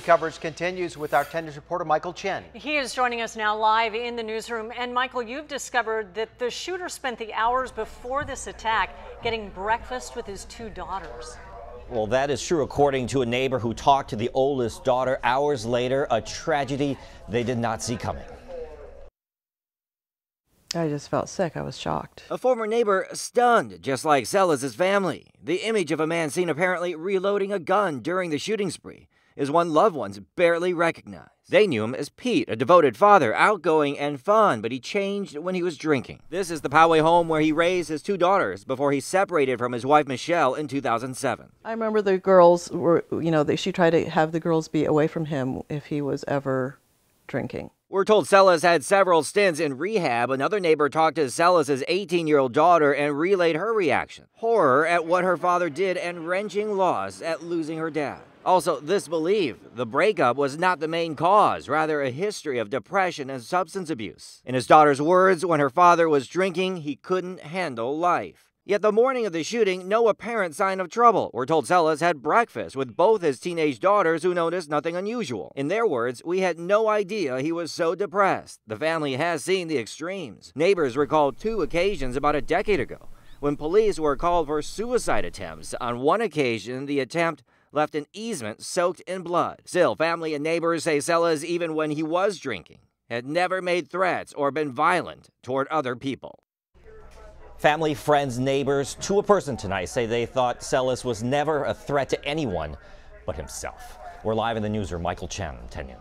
coverage continues with our 10 News reporter Michael Chen. He is joining us now live in the newsroom. And Michael, you've discovered that the shooter spent the hours before this attack getting breakfast with his two daughters. Well, that is true according to a neighbor who talked to the oldest daughter. Hours later, a tragedy they did not see coming. I just felt sick. I was shocked. A former neighbor stunned, just like Celis' family. The image of a man seen apparently reloading a gun during the shooting spree is one loved ones barely recognized. They knew him as Pete, a devoted father, outgoing and fun, but he changed when he was drinking. This is the Poway home where he raised his two daughters before he separated from his wife Michelle in 2007. I remember the girls were, she tried to have the girls be away from him if he was ever drinking. We're told Celis had several stints in rehab. Another neighbor talked to Celis' 18-year-old daughter and relayed her reaction. Horror at what her father did and wrenching loss at losing her dad. Also, this belief the breakup was not the main cause, rather a history of depression and substance abuse. In his daughter's words, when her father was drinking, he couldn't handle life. Yet the morning of the shooting, no apparent sign of trouble. We're told Celis had breakfast with both his teenage daughters who noticed nothing unusual. In their words, we had no idea he was so depressed. The family has seen the extremes. Neighbors recalled two occasions about a decade ago when police were called for suicide attempts. On one occasion, the attempt left an easement soaked in blood. Still, family and neighbors say Celis, even when he was drinking, had never made threats or been violent toward other people. Family, friends, neighbors, to a person tonight say they thought Celis was never a threat to anyone but himself. We're live in the newsroom. Michael Chen, 10 News.